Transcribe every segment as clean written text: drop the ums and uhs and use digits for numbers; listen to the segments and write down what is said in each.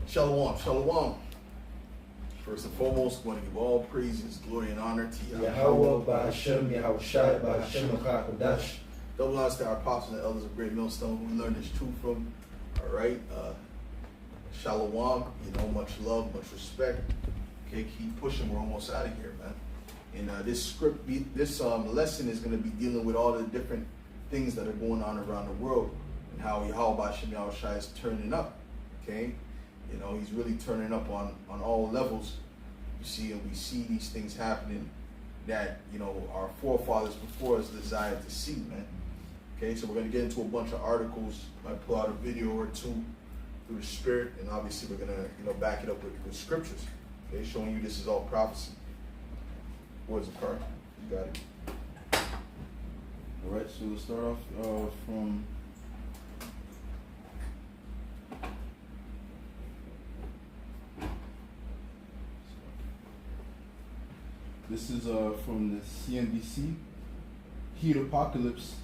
Shalom, shalom. First and foremost, I want to give all praises, glory, and honor to Yahweh, Ba'ashem, Yahushai, Ba'ashem, Machakadash. Double honors to our apostles and elders of Great Millstone who we learned this truth from. All right. Shalom. Much love, much respect. Okay, keep pushing. We're almost out of here, man. And this lesson is going to be dealing with all the different things that are going on around the world and how Yahweh Ba'ashem Yahushai is turning up. Okay. He's really turning up on all levels. You see, and we see these things happening that, our forefathers before us desired to see, man. Okay, so we're going to get into a bunch of articles. I pull out a video or two through the Spirit, and obviously we're going to, back it up with scriptures. Okay, showing you this is all prophecy. What is it, Carl? You got it. All right, so we'll start off from... This is from the CNBC. Heat apocalypse.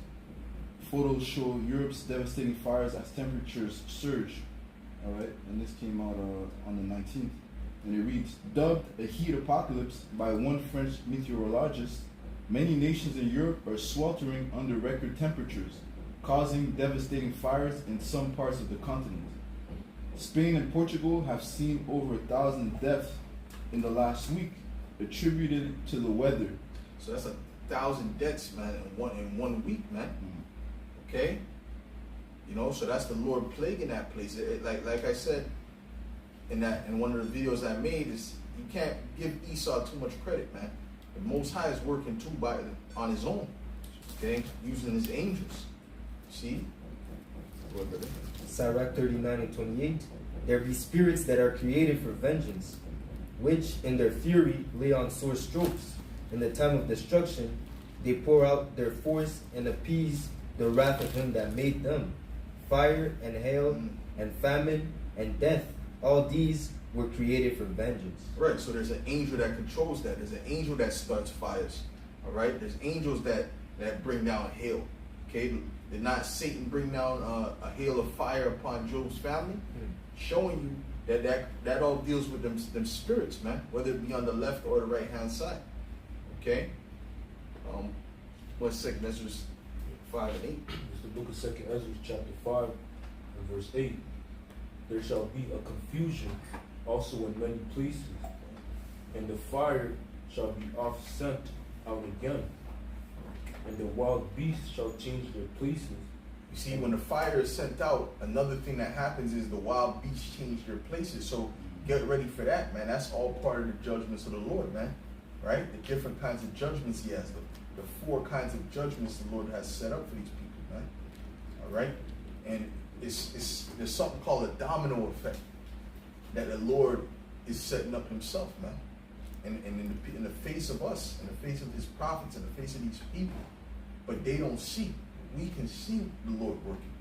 Photos show Europe's devastating fires as temperatures surge. All right, and this came out on the 19th. And it reads, dubbed a heat apocalypse by one French meteorologist, many nations in Europe are sweltering under record temperatures, causing devastating fires in some parts of the continent. Spain and Portugal have seen over 1,000 deaths in the last week, attributed to the weather. So that's 1,000 deaths, man, in one week, man. Okay, so that's the Lord plaguing that place. Like I said in one of the videos I made, is you can't give Esau too much credit, man. The Most High is working too on his own. Okay, using his angels. See, Sirach 39 and 28. There be spirits that are created for vengeance, which in their fury lay on sore strokes. In the time of destruction, they pour out their force and appease the wrath of him that made them. Fire and hail and famine and death, all these were created for vengeance. Right, so there's an angel that controls that. There's an angel that starts fires. All right, there's angels that bring down hail. Okay, did not Satan bring down a hail of fire upon Job's family? Showing you that all deals with them spirits, man, whether it be on the left or the right hand side. Okay. 1 second, that's just 5 and 8. It's the book of 2nd Ezra, chapter 5, and verse 8. There shall be a confusion also in many places, and the fire shall be oft sent out again, and the wild beasts shall change their places. You see, when the fire is sent out, another thing that happens is the wild beasts change their places. So get ready for that, man. That's all part of the judgments of the Lord, man. Right? The different kinds of judgments he has. The 4 kinds of judgments the Lord has set up for these people, man. All right? And there's something called a domino effect that the Lord is setting up himself, man. And in the face of us, in the face of his prophets, in the face of these people. But they don't see. We can see the Lord working.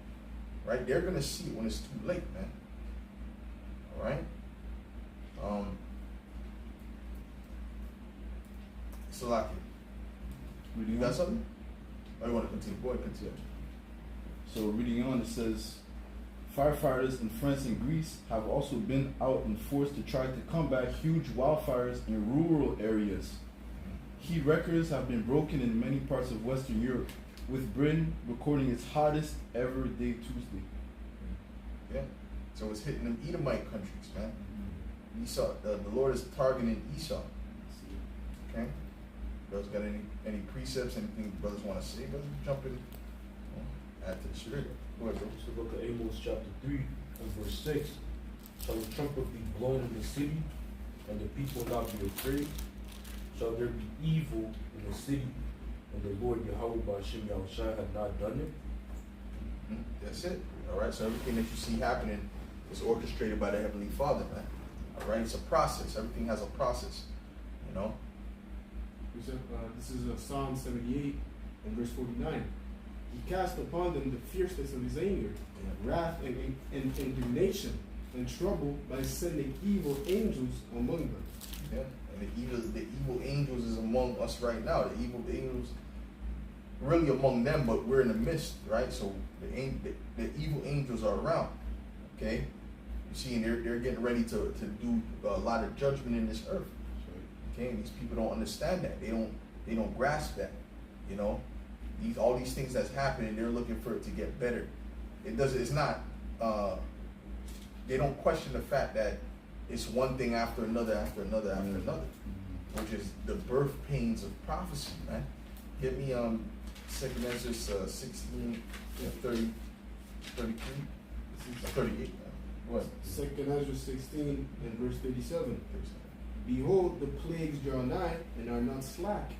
Right? They're going to see it when it's too late, man. All right? Salaki. You got something? Or you want to continue? Go ahead, continue. So reading on, it says, firefighters in France and Greece have also been out in force to try to combat huge wildfires in rural areas. Heat records have been broken in many parts of Western Europe, with Britain recording its hottest ever day Tuesday. Yeah. So it's hitting them Edomite countries, man. Esau, the Lord is targeting Esau. Okay? Brothers got any precepts, anything brothers want to say? Brothers jump in. Add to the Shariah. Go ahead, bro. It's the book of Amos, chapter 3, and verse 6. Shall the trumpet be blown in the city, and the people not be afraid? Shall there be evil in the city, and the Lord Yahweh Ba'ashem Yahushai had not done it? That's it. All right. So everything that you see happening is orchestrated by the Heavenly Father, man. All right. It's a process. Everything has a process. This is Psalm 78 and verse 49. He cast upon them the fierceness of his anger, wrath and indignation, and trouble by sending evil angels among them. Yeah. And the evil angels is among us right now. The evil angels really among them, but we're in the midst, right? So the evil angels are around. Okay, You see, and they're getting ready to do a lot of judgment in this earth. Okay, and these people don't understand that. They don't grasp that. You know, all these things that's happening, they're looking for it to get better. It's not. They don't question the fact that it's one thing after another, after another, after another, which is the birth pains of prophecy, man. Give me 2 Ezra 16, 30, 33, 38. What? 2 Ezra 16 and verse 37. Behold, the plagues draw nigh and are not slack.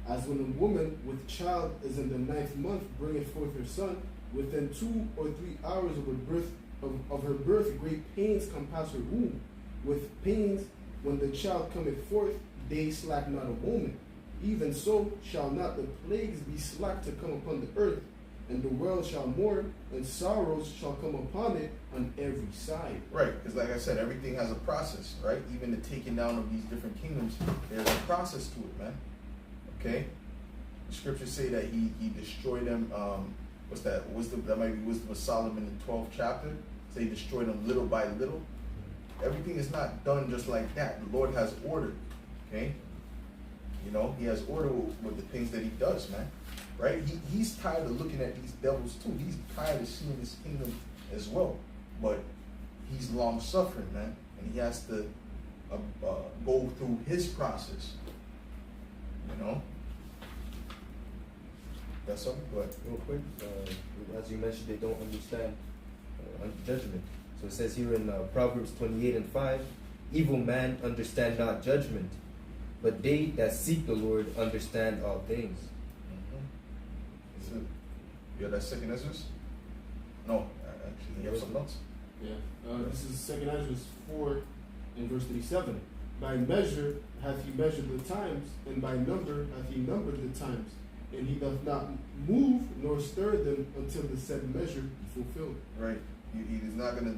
As when a woman with child is in the 9th month bringeth forth her son, within 2 or 3 hours of her birth, great pains compass her womb. With pains, when the child cometh forth, they slack not a moment. Even so shall not the plagues be slack to come upon the earth, and the world shall mourn, and sorrows shall come upon it on every side. Right, because like I said, everything has a process, right? Even the taking down of these different kingdoms, there's a process to it, man. Okay? The scriptures say that he destroyed them, what's that? That might be Wisdom of Solomon in the 12th chapter. Say he destroyed them little by little. Everything is not done just like that. The Lord has order, okay? You know, he has order with the things that he does, man. Right? He's tired of looking at these devils too. He's tired of seeing his kingdom as well. But he's long suffering, man. And he has to go through his process. You know? Got something? Go ahead. Real quick, as you mentioned, they don't understand judgment. So it says here in Proverbs 28 and 5, evil man understand not judgment, but they that seek the Lord understand all things. Mm-hmm. You have that 2 Ezra? No, actually, you have something else? Yeah. This is 2 Ezra 4 and verse 37. By measure hath he measured the times, and by number hath he numbered the times. And he doth not move nor stir them until the said measure be fulfilled. Right. He's not gonna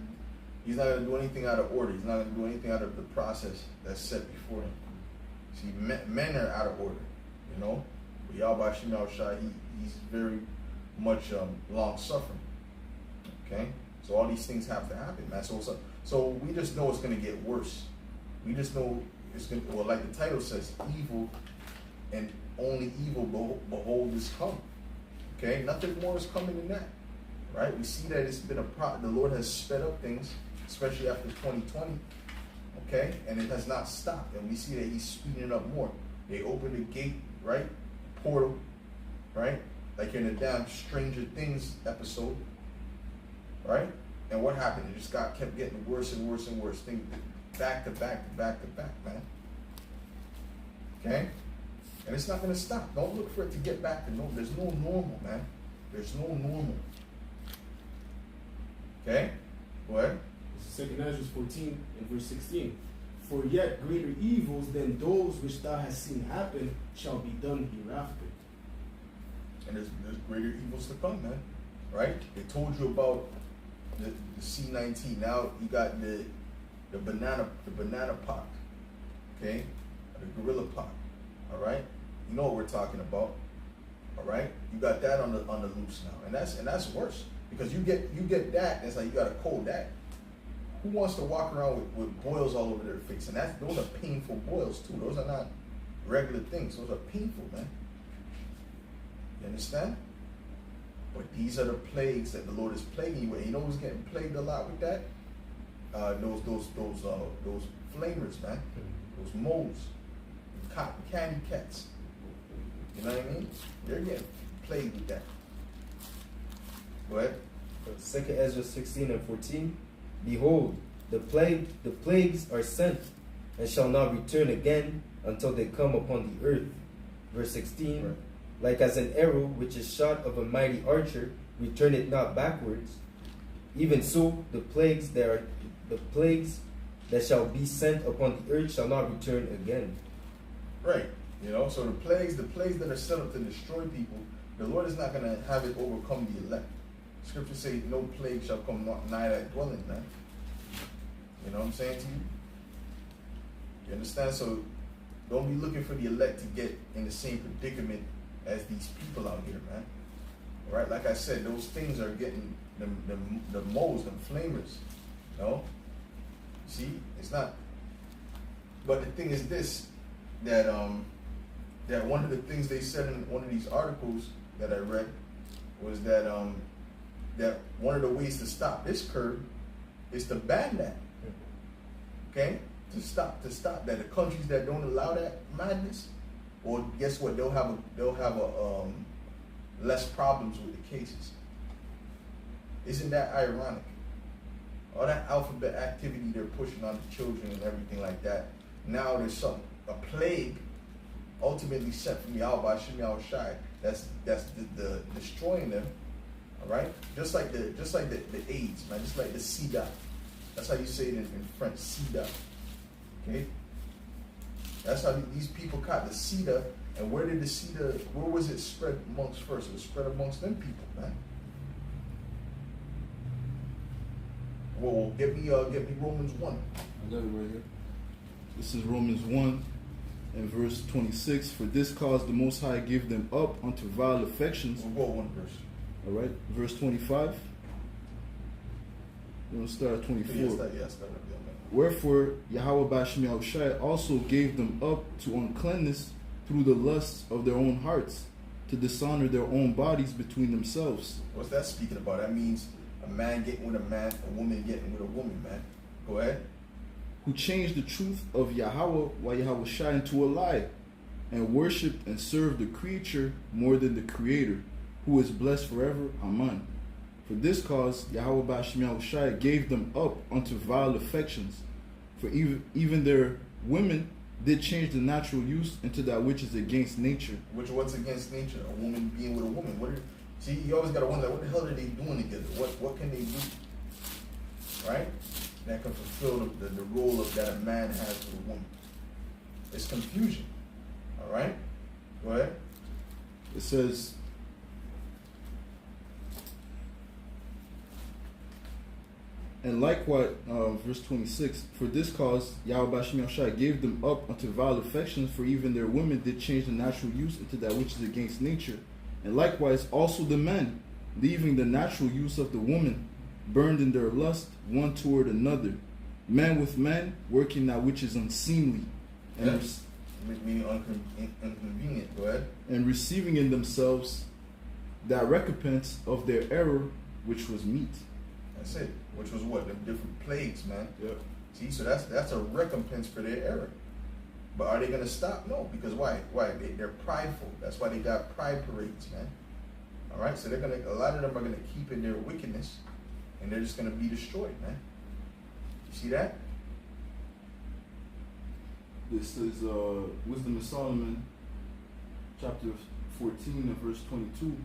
do anything out of order. He's not gonna do anything out of the process that's set before him. See, men are out of order, you know. But Yahweh Shemel Shai, he's very much long suffering. Okay, so all these things have to happen, man. So we just know it's gonna get worse. We just know it's gonna. Well, like the title says, evil and only evil behold is come. Okay, nothing more is coming than that. Right? We see that it's been the Lord has sped up things, especially after 2020. Okay, and it has not stopped, and we see that He's speeding it up more. They opened the gate, right? Portal, right? Like in the damn Stranger Things episode, right? And what happened? It just kept getting worse and worse and worse. Things back to back to back to back, man. Okay, and it's not going to stop. Don't look for it to get back to normal. There's no normal, man. There's no normal. Okay, go ahead. This is 2 Ezra 14 and verse 16. For yet greater evils than those which thou hast seen happen shall be done hereafter. And there's greater evils to come, man. Right? They told you about the C-19. Now you got the banana pot. Okay, the gorilla pot. All right, you know what we're talking about. All right, you got that on the loose now, and that's worse. Because you get that, and it's like you got a cold that. Who wants to walk around with boils all over their face? And those are painful boils too. Those are not regular things. Those are painful, man. You understand? But these are the plagues that the Lord is plaguing you with. You know who's getting plagued a lot with that? Those flamers, man. Those moles, cotton candy cats. You know what I mean? They're getting plagued with that. Go ahead. 2 Ezra 16 and 14. Behold, the plagues are sent, and shall not return again until they come upon the earth. Verse 16. Right. Like as an arrow which is shot of a mighty archer, return it not backwards. Even so, the plagues that shall be sent upon the earth shall not return again. Right. You know, so the plagues that are set up to destroy people, the Lord is not going to have it overcome the elect. Scripture says, no plague shall come nigh thy dwelling, man. You know what I'm saying to you? You understand? So don't be looking for the elect to get in the same predicament as these people out here, man. All right? Like I said, those things are getting the moles, the flamers, you know? See, it's not. But the thing is this, that that one of the things they said in one of these articles that I read was that that one of the ways to stop this curve is to ban that. Okay? To stop that. The countries that don't allow that madness, or guess what? They'll have a less problems with the cases. Isn't that ironic? All that alphabet activity they're pushing on the children and everything like that. Now there's a plague ultimately sent from Yahweh Shemiah Shai that's the destroying them. All right, just like the AIDS, man, just like the SIDA. That's how you say it in French, SIDA. Okay, that's how these people caught the SIDA. And where did the SIDA? Where was it spread amongst first? It was spread amongst them people, man. Well, get me Romans 1. I got it right here. This is Romans 1 and verse 26. For this cause the Most High gave them up unto vile affections. We'll go one verse. All right, verse 25. We're going to start at 24. Yes, Wherefore Yahweh Bashmiel Shai also gave them up to uncleanness through the lusts of their own hearts, to dishonor their own bodies between themselves. What's that speaking about? That means a man getting with a man, a woman getting with a woman, man. Go ahead. Who changed the truth of Yahweh while Yahweh Shai into a lie, and worshipped and served the creature more than the Creator, who is blessed forever. Amen. For this cause Yahweh Bashmiel Shai gave them up unto vile affections, for even their women did change the natural use into that which is against nature. What's against nature? A woman being with a woman. See, you always got to wonder, what the hell are they doing together? What can they do? Right? That can fulfill the role of that a man has with a woman. It's confusion. All right? Go ahead. It says, and likewise, verse 26, for this cause Yahweh Bashmiel Shai gave them up unto vile affections, for even their women did change the natural use into that which is against nature. And likewise also the men, leaving the natural use of the woman, burned in their lust one toward another, man with man, working that which is unseemly, and meaning inconvenient. Go ahead. And receiving in themselves that recompense of their error, which was meat. That's it. Which was what? The different plagues, man. Yep. See, so that's a recompense for their error. But are they going to stop? No, because why? They're prideful. That's why they got pride parades, man. All right, so a lot of them are gonna keep in their wickedness, and they're just gonna be destroyed, man. You see that? This is Wisdom of Solomon, chapter 14 and verse 22.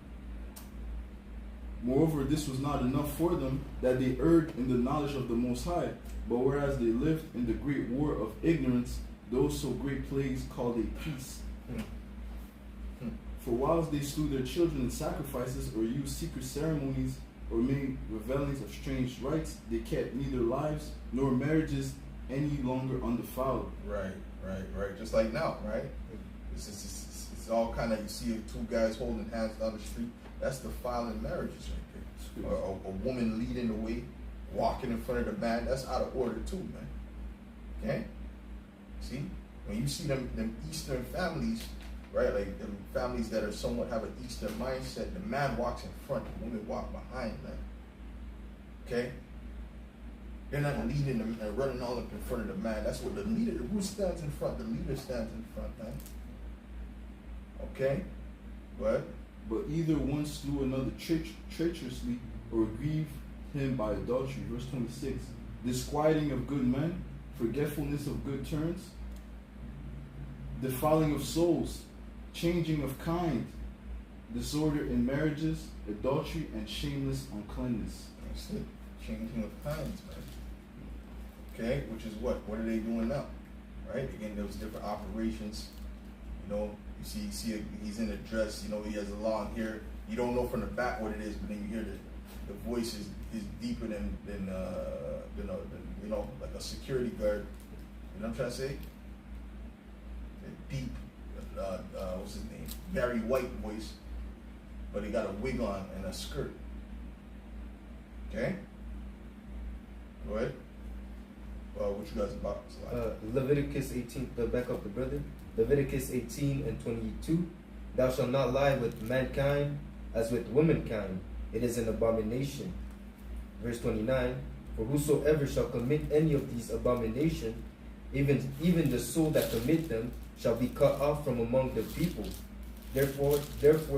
Moreover, this was not enough for them, that they erred in the knowledge of the Most High, but whereas they lived in the great war of ignorance, those so great plagues called a peace. For whilst they slew their children in sacrifices, or used secret ceremonies, or made revelings of strange rites, they kept neither lives nor marriages any longer undefiled. Right. Just like now, right? It's all kind of, you see two guys holding hands down the street. That's defiling marriages right there. Or a woman leading the way, walking in front of the man. That's out of order too, man. Okay? See? When you see them Eastern families, right? Like the families that are somewhat have an Eastern mindset, the man walks in front, the woman walk behind, man. Okay? They're not leading them and running all up in front of the man. That's what the leader, who stands in front? The leader stands in front, man. Okay? But either one slew another treacherously, or grieved him by adultery. Verse 26. Disquieting of good men, forgetfulness of good turns, defiling of souls, changing of kind, disorder in marriages, adultery, and shameless uncleanness. That's it. Changing of kinds, man. Okay, which is what? What are they doing now? Right? Again, those different operations. You know, you see he's in a dress, you know, he has a long hair. You don't know from the back what it is, but then you hear the voice is deeper than you know, like a security guard. You know what I'm trying to say? The deep, what's his name? Barry White voice, but he got a wig on and a skirt. Okay? Go ahead. what you guys about? Leviticus 18, back up the brother. Leviticus 18 and 22. Thou shalt not lie with mankind as with womankind. It is an abomination. Verse 29. For whosoever shall commit any of these abominations, even the soul that commit them, shall be cut off from among the people. Therefore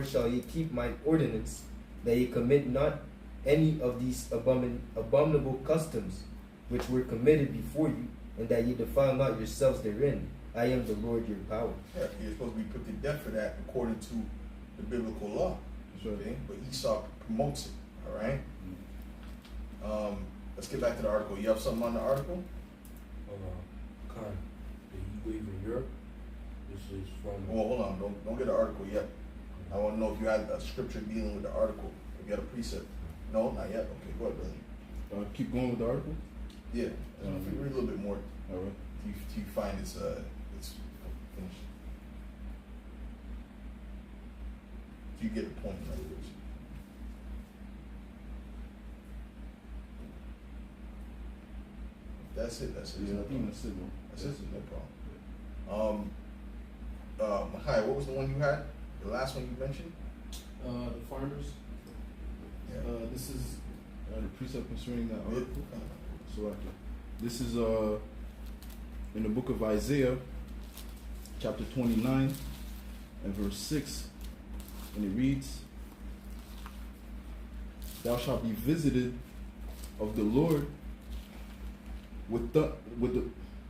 shall ye keep my ordinance, that ye commit not any of these abominable customs which were committed before you, and that ye defile not yourselves therein. I am the Lord your power. Yeah, you're supposed to be put to death for that according to the biblical law. Okay? But Esau promotes it. All right? Let's get back to the article. You have something on the article? Khan, the heat wave in Europe. This is from. Well, hold on. Don't get the article yet. I want to know if you had a scripture dealing with the article. If you had a precept. No, not yet. Okay, go ahead, brother. Keep going with the article. Yeah. If you read a little bit more, All right. you find it's finished. If you get a point, in other words. That's it. Yeah, I think that's it, bro. That's it. No problem. Machai, what was the one you had? The last one you mentioned? The farmers. Yeah. This is The precept concerning that article. So this is in the book of Isaiah, chapter 29, and verse 6, and it reads, "Thou shalt be visited of the Lord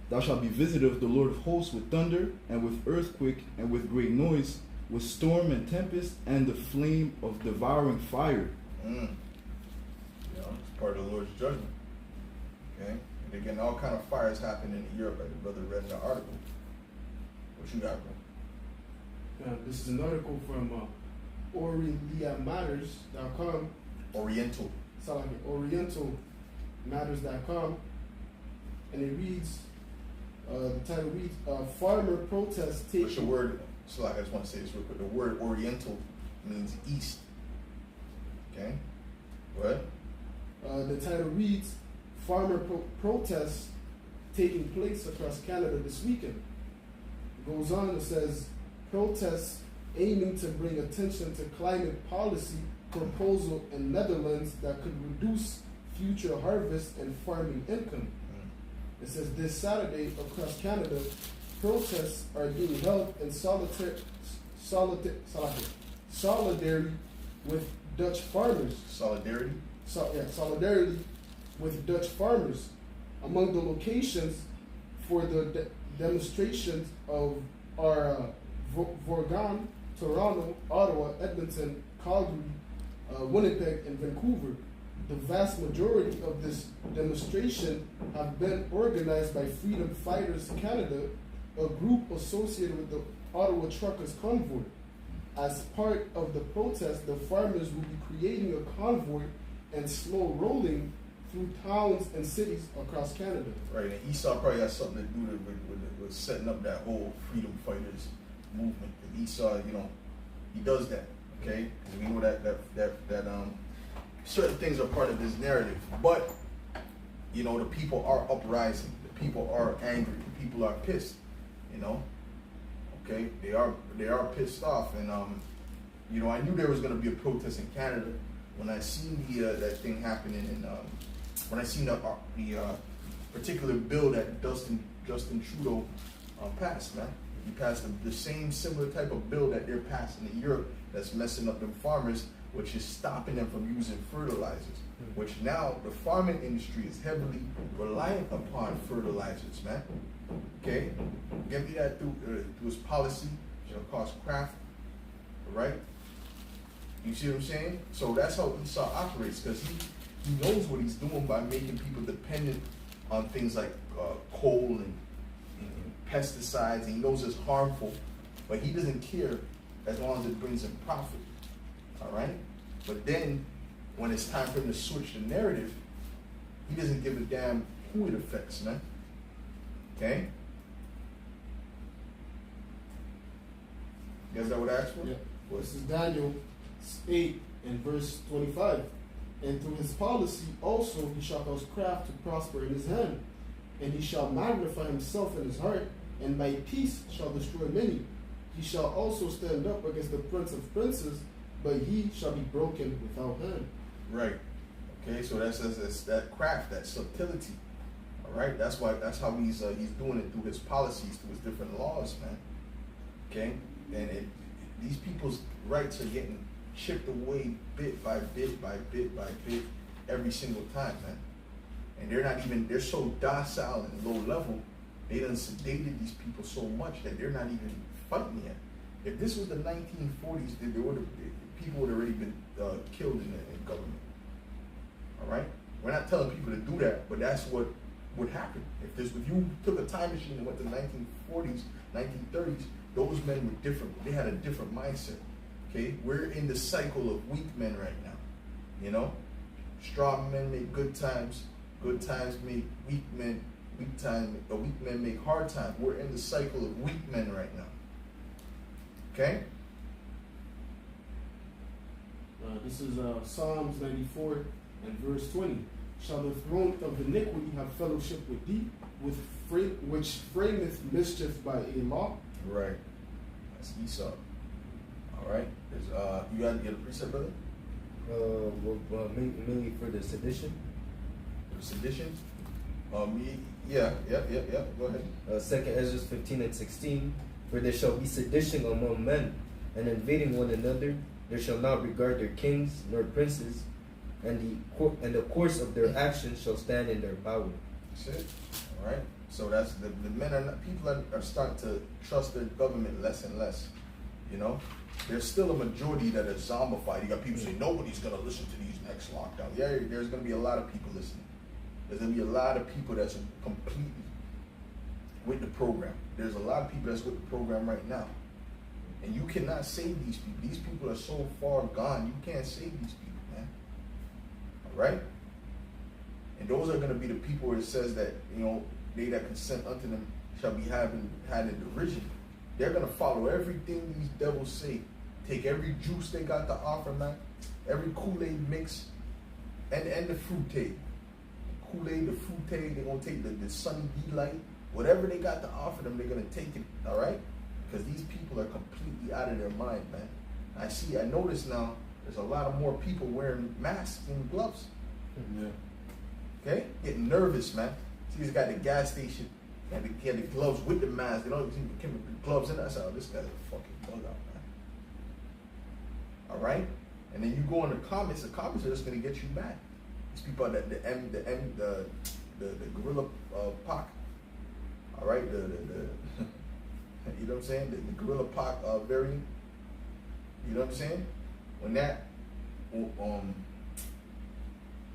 thou shalt be visited of the Lord of hosts with thunder and with earthquake and with great noise, with storm and tempest and the flame of devouring fire." You know, it's part of the Lord's judgment. Okay? And again, all kind of fires happen in Europe, like the brother read in the article. What you got, bro? this is an article from OrientMatters.com. Oriental. Sound like OrientalMatters.com, and it reads. The title reads: "Farmer protests take." What's the word? So like I just want to say this real quick. The word Oriental means east. Okay? What? The title reads: "Farmer protests taking place across Canada this weekend." It goes on, it says, "Protests aiming to bring attention to climate policy proposal in Netherlands that could reduce future harvest and farming income." It says this Saturday across Canada, protests are being held in solidarity with Dutch farmers. Solidarity? Solidarity with Dutch farmers. Among the locations for the demonstrations are Vaughan, Toronto, Ottawa, Edmonton, Calgary, Winnipeg, and Vancouver. The vast majority of this demonstration have been organized by Freedom Fighters Canada, a group associated with the Ottawa Truckers Convoy. As part of the protest, the farmers will be creating a convoy and slow rolling through towns and cities across Canada. Right, and Esau probably has something to do with setting up that whole Freedom Fighters movement. And Esau, you know, he does that, okay? Because we know that certain things are part of this narrative, but you know the people are uprising, the people are angry, the people are pissed, you know. Okay, they are pissed off, and you know, I knew there was going to be a protest in Canada when I seen that thing happening, and when I seen the particular bill that Justin Trudeau passed, man. He passed the same similar type of bill that they're passing in Europe that's messing up them farmers, which is stopping them from using fertilizers, which now the farming industry is heavily reliant upon fertilizers, man. Okay? Get me that through his policy, it'll cost craft, right? You see what I'm saying? So that's how Esau operates, because he knows what he's doing by making people dependent on things like coal and pesticides, and he knows it's harmful, but he doesn't care as long as it brings him profit. All right? But then, when it's time for him to switch the narrative, he doesn't give a damn who it affects, man. Okay? You guys know what I asked for? Yeah. This is Daniel 8 and verse 25. "And through his policy also he shall cause craft to prosper in his hand, and he shall magnify himself in his heart, and by peace shall destroy many. He shall also stand up against the prince of princes, but he shall be broken without hand. Right. Okay, so that's that craft, that subtlety. All right, that's how he's doing it through his policies, through his different laws, man. Okay, and these people's rights are getting chipped away bit by bit by bit by bit every single time, man. And they're so docile and low level, they done sedated these people so much that they're not even fighting yet. If this was the 1940s, people would have already been killed in government. All right, we're not telling people to do that, but that's what would happen. If you took a time machine and went to the 1940s, 1930s, those men were different. They had a different mindset. Okay, we're in the cycle of weak men right now. You know, strong men make good times make weak men. Weak men make hard times. We're in the cycle of weak men right now. Okay. This is Psalms 94 and verse 20. Shall the throne of iniquity have fellowship with thee, which frameth mischief by a law? Right. That's Esau. All right. You got to get a precept, brother? Mainly for the sedition. The sedition? Yeah. Go ahead. 2 Ezra 15 and 16. For there shall be sedition among men, and invading one another. They shall not regard their kings nor princes, and the course of their actions shall stand in their power. That's it. All right. So that's the men people are starting to trust their government less and less. You know, there's still a majority that are zombified. You got people saying nobody's gonna listen to these next lockdowns. Yeah, there's gonna be a lot of people listening. There's gonna be a lot of people that's completely with the program. There's a lot of people that's with the program right now. And you cannot save these people. These people are so far gone, you can't save these people, man. All right? And those are going to be the people where it says that, you know, they that consent unto them shall be had in derision. They're going to follow everything these devils say. Take every juice they got to offer, man. Every Kool-Aid mix and the fruit-aid. Kool-Aid, the fruit-aid, they're going to take the Sunny D-Light. Whatever they got to offer them, they're going to take it, all right? Because these people are completely out of their mind, man. I notice now there's a lot of more people wearing masks and gloves. Yeah. Okay? Getting nervous, man. See, he's got the gas station and he had the gloves with the mask. You know, the gloves in. I said, oh, this guy's a fucking bug out, man. All right? And then you go in the comments are just going to get you mad. These people are the gorilla pock. All right? You know what I'm saying? The gorilla pock variant. You know what I'm saying? When that,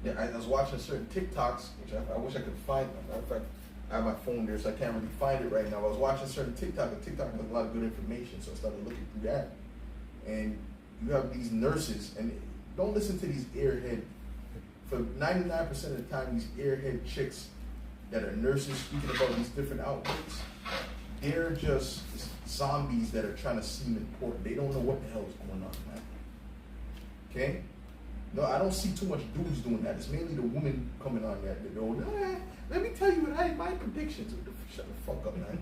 yeah, I was watching certain TikToks, which I wish I could find. Matter of fact, I have my phone there, so I can't really find it right now. I was watching certain TikTok, and TikTok has a lot of good information, so I started looking through that. And you have these nurses, and don't listen to these airhead. For 99% of the time, these airhead chicks that are nurses speaking about these different outbreaks, they're just zombies that are trying to seem important. They don't know what the hell is going on, man. Okay? No, I don't see too much dudes doing that. It's mainly the women coming on that. They go, let me tell you my predictions. Shut the fuck up, man.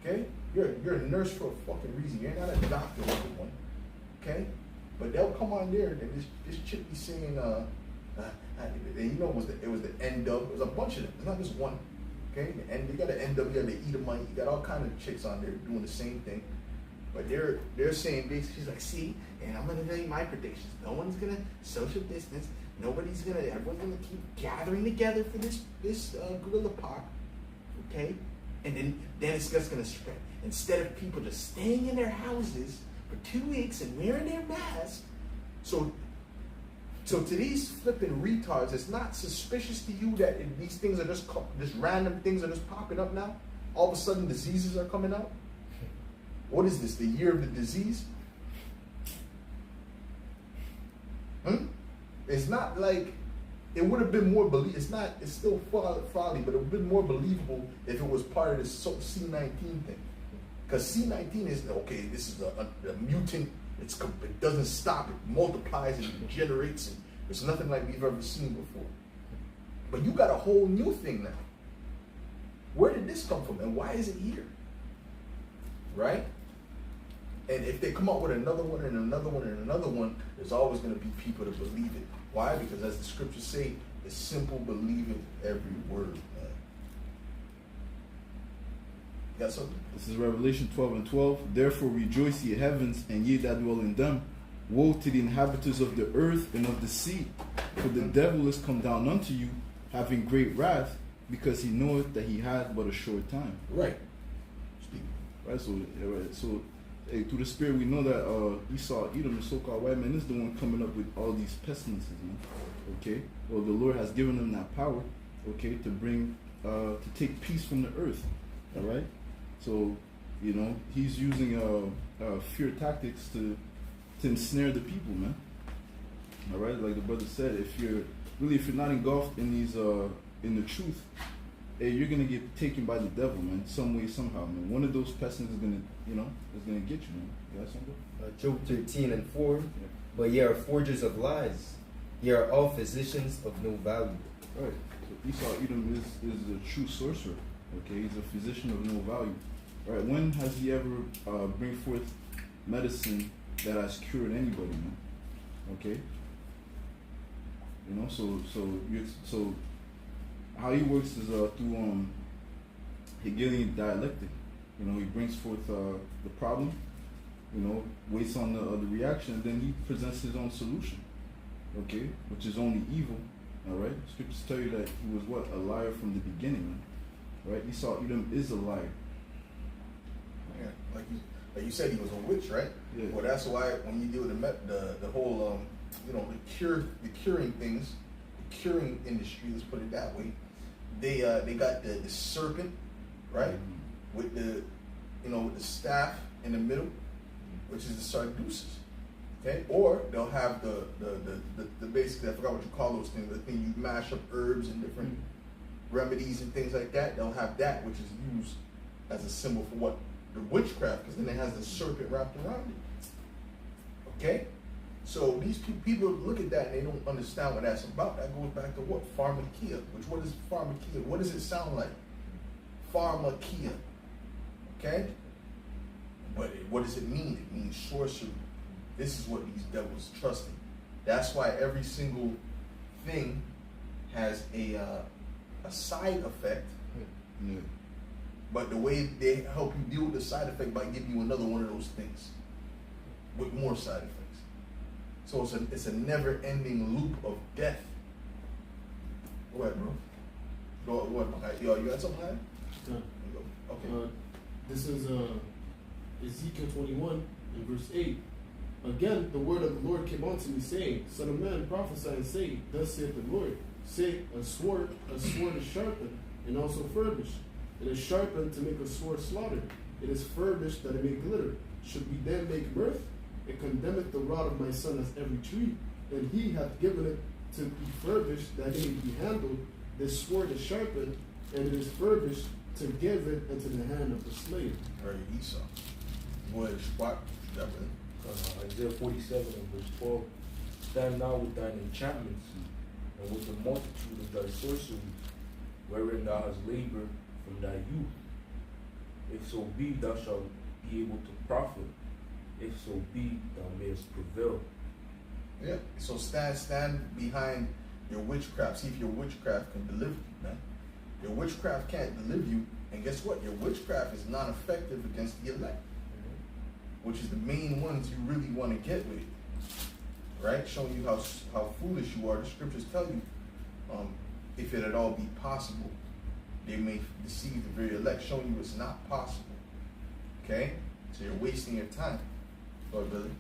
Okay? You're a nurse for a fucking reason. You're not a doctor or one. Okay? But they'll come on there and this chick be saying, and you know it was the end of, it was a bunch of them. It's not just one. Okay, and they got an NW, they Edomite, you got all kind of chicks on there doing the same thing. But they're saying basically, she's like, see, and I'm gonna tell you my predictions. No one's gonna social distance, everyone's gonna keep gathering together for this gorilla park. Okay? And then it's just gonna spread. Instead of people just staying in their houses for 2 weeks and wearing their masks. So to these flipping retards, it's not suspicious to you that these things are just random things are just popping up now? All of a sudden diseases are coming out? What is this, the year of the disease? It's not like, it would have been more believable, it's still folly, but it would have been more believable if it was part of this C19 thing. Because C19 is, okay, this is a mutant. It doesn't stop. It multiplies and it generates. And it's nothing like we've ever seen before. But you got a whole new thing now. where did this come from? And why is it here? Right? And if they come up with another one and another one and another one, there's always going to be people to believe it. Why? Because as the scriptures say, it's simple believing every word, man. You got something? This is Revelation 12:12. Therefore rejoice, ye heavens, and ye that dwell in them. Woe to the inhabitants of the earth and of the sea, for the devil is come down unto you, having great wrath, because he knoweth that he had but a short time. Right. Speak. Right. So hey, through the Spirit, we know that Esau, Edom, the so-called white man, is the one coming up with all these pestilences, man. Okay. Well, the Lord has given them that power, okay, to bring, to take peace from the earth. All right. So, you know, he's using fear tactics to ensnare the people, man. All right. Like the brother said, if you're not engulfed in these in the truth, hey, you're gonna get taken by the devil, man. Some way, somehow, man. One of those pestilences is gonna get you, man. You got something? Job 13:4. Yeah. But ye are forgers of lies. Ye are all physicians of no value. Right. So Esau Edom is a true sorcerer. Okay, he's a physician of no value. All right. When has he ever bring forth medicine that has cured anybody, man? Okay. You know, so how he works is through Hegelian dialectic. You know, he brings forth the problem, you know, waits on the reaction, and then he presents his own solution. Okay, which is only evil. All right, scriptures tell you that he was what, a liar from the beginning, man. Right? Esau Edom is a liar. Yeah, like you said, he was a witch, right? Yeah. Well, that's why when you deal with the whole the curing things, the curing industry, let's put it that way. They got the serpent, right, Mm-hmm. with the staff in the middle, which is the Sadducees. Okay, or they'll have the basically, I forgot what you call those things, the thing you mash up herbs and different remedies and things like that. They'll have that, which is used as a symbol for what? The witchcraft, because then it has the serpent wrapped around it. Okay, so these people look at that and they don't understand what that's about. That goes back to what? Pharmakia. What is pharmakia? What does it sound like? Pharmakia. Okay, but what does it mean? It means sorcery. This is what these devils trust in. That's why every single thing has a side effect. Yeah. But the way they help you deal with the side effect by giving you another one of those things with more side effects. So it's a never-ending loop of death. Go ahead, bro. Go ahead. Yo, you got something, man? Yeah. Okay. This is Ezekiel 21 and verse 8. Again, the word of the Lord came unto me, saying, Son of man, prophesy and say, Thus saith the Lord, say, a sword is sharpened, and also furbished. It is sharpened to make a sword slaughter. It is furbished that it may glitter. Should we then make mirth? It condemneth the rod of my son as every tree, and he hath given it to be furbished that it may be handled. This sword is sharpened, and it is furbished to give it into the hand of the slave. All right, Esau. Go ahead, spot. That way. Isaiah 47 and verse 12. Stand now with thine enchantments, and with the multitude of thy sorceries, wherein thou hast labored from thy youth. If so be, thou shalt be able to profit. If so be, thou mayest prevail. Yeah. So stand behind your witchcraft. See if your witchcraft can deliver you, man. Your witchcraft can't deliver you, and guess what? Your witchcraft is not effective against the elect, which is the main ones you really want to get with it, right? Showing you how foolish you are. The scriptures tell you, if it at all be possible, they may deceive the very elect, showing you it's not possible. Okay? So you're wasting your time. Go ahead, Billy.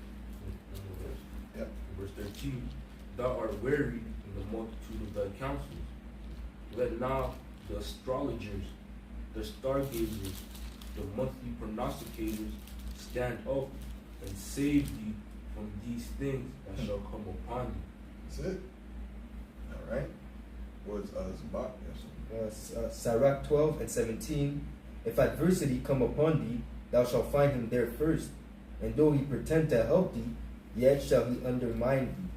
Yep. Verse 13. Thou art weary in the multitude of thy counsels. Let now the astrologers, the stargazers, the monthly prognosticators stand up and save thee from these things that shall come upon thee. That's it. All right. What's Zabak? Yes. Sirach 12 and 17. If adversity come upon thee, thou shalt find him there first. And though he pretend to help thee, yet shall he undermine thee.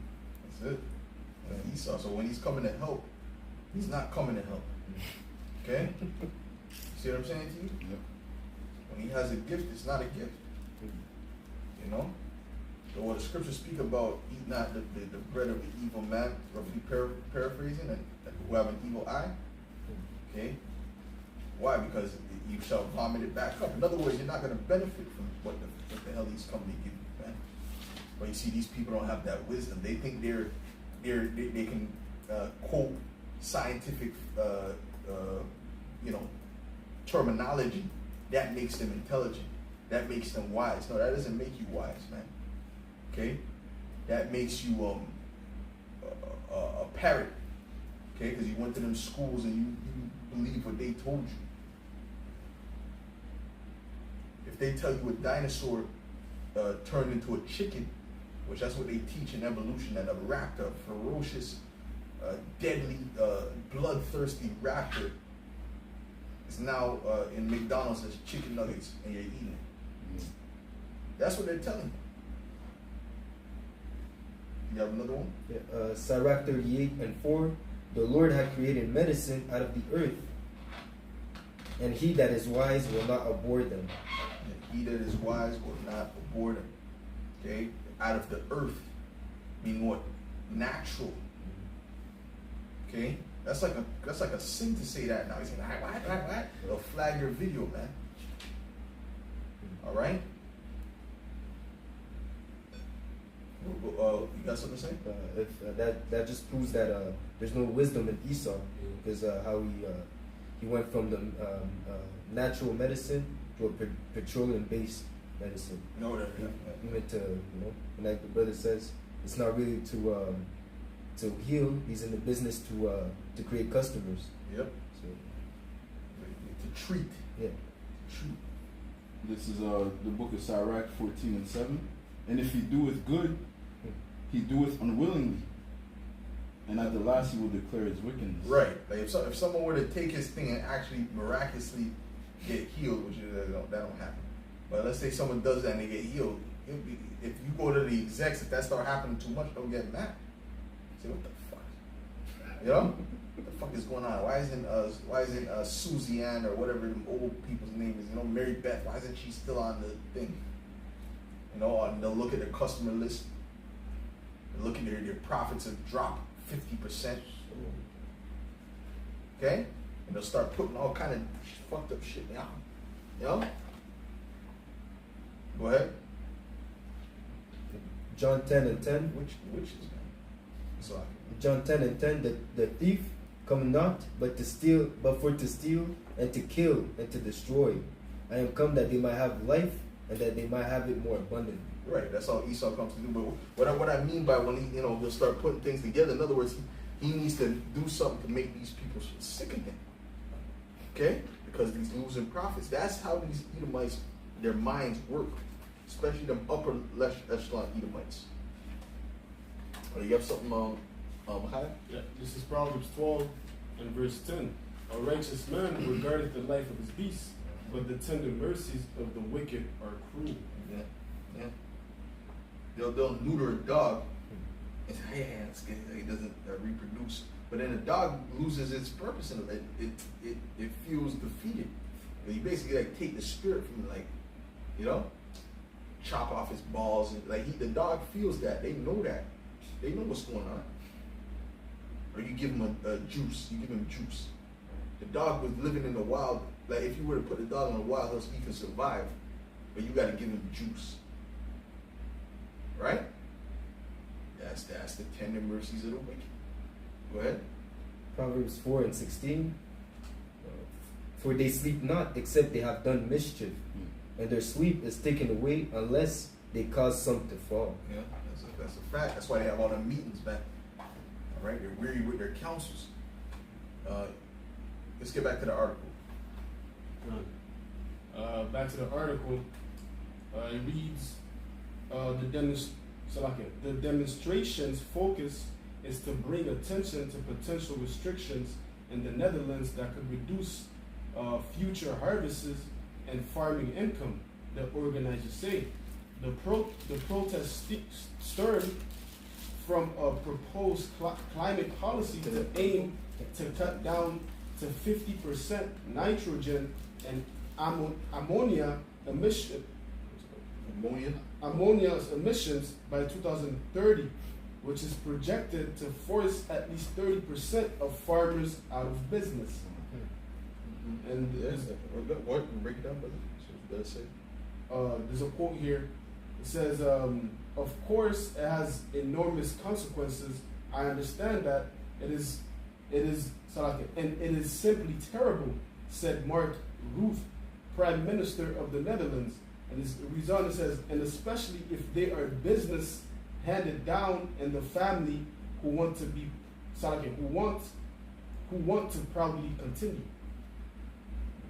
That's it. And Esau. So when he's coming to help, he's not coming to help. Okay? See what I'm saying to you? Yep. When he has a gift, it's not a gift. You know? So what the scriptures speak about, eat not the bread of the evil man, roughly paraphrasing, and who have an evil eye. Okay? Why? Because you shall vomit it back up. In other words, you're not going to benefit from what the hell he's coming to give you, man. But you see, these people don't have that wisdom. They think they can quote scientific, terminology that makes them intelligent. That makes them wise. No, that doesn't make you wise, man. Okay? That makes you a parrot. Okay? Because you went to them schools and you believe what they told you. If they tell you a dinosaur turned into a chicken, which that's what they teach in evolution, that a raptor, ferocious, deadly, bloodthirsty raptor, is now in McDonald's as chicken nuggets and you're eating it. That's what they're telling you. You have another one? Yeah, Sirach 38:4. The Lord had created medicine out of the earth, and he that is wise will not abhor them. And he that is wise will not abhor them. Okay? Out of the earth. Meaning what? Natural. Okay? That's like a sin to say that now. He's saying, what? They'll flag your video, man. Alright? You got something to say? That just proves that there's no wisdom in Esau, because how he went from the natural medicine to a petroleum-based medicine. No, that. He went to, like the brother says, it's not really to heal. He's in the business to create customers. Yep. So to treat. Yeah. Treat. This is the book of Sirach 14:7. And if he doeth good, he doeth unwillingly, and at the last he will declare his wickedness. Right. Like if someone were to take his thing and actually miraculously get healed, which that don't happen. But let's say someone does that and they get healed. If you go to the execs, if that start happening too much, don't get mad. Say, what the fuck? You know? What the fuck is going on? Why isn't Susie Ann or whatever them old people's name is? Mary Beth. Why isn't she still on the thing? And they'll look at their customer list. They'll look at their profits have dropped 50%. Okay? And they'll start putting all kind of fucked up shit down. You know? Go ahead. John 10:10. Which is, man? So John 10:10. The thief come not but for to steal and to kill and to destroy. I am come that they might have life and that they might have it more abundantly. Right, that's all Esau comes to do. But what I mean by when he'll start putting things together, in other words, he needs to do something to make these people sick of him. Okay? Because he's losing profits. That's how these Edomites, their minds work. Especially them upper echelon Edomites. You have something high? Yeah, this is Proverbs 12 and verse 10. A righteous man regardeth the life of his beast, but the tender mercies of the wicked are cruel. Yeah. They'll neuter a dog and say, hey, it doesn't reproduce. But then the dog loses its purpose and it feels defeated. You basically take the spirit from chop off his balls and the dog feels that. They know that. They know what's going on. Or you give him a juice. You give him juice. The dog was living in the wild. Like if you were to put the dog in the wild, he can survive. But you got to give him juice. Right? That's the tender mercies of the wicked. Go ahead. Proverbs 4:16. For they sleep not except they have done mischief, and their sleep is taken away unless they cause some to fall. Yeah, that's a fact. That's why they have all them meetings, man. All right, they're weary with their counsels. Let's get back to the article. Back to the article. It reads, the demonstration's focus is to bring attention to potential restrictions in the Netherlands that could reduce future harvests and farming income, the organizers say. The protest stemmed from a proposed climate policy to aim to cut down to 50% nitrogen and ammonia emission. Ammonia's emissions by 2030, which is projected to force at least 30% of farmers out of business. And what? Break it down, brother. What does it say? there's a quote here. It says, "Of course, it has enormous consequences. I understand that. It is, and it is simply terrible," said Mark Rutte, Prime Minister of the Netherlands. And it reads on, it says, "And especially if they are business handed down and the family who want to be, who want to proudly continue."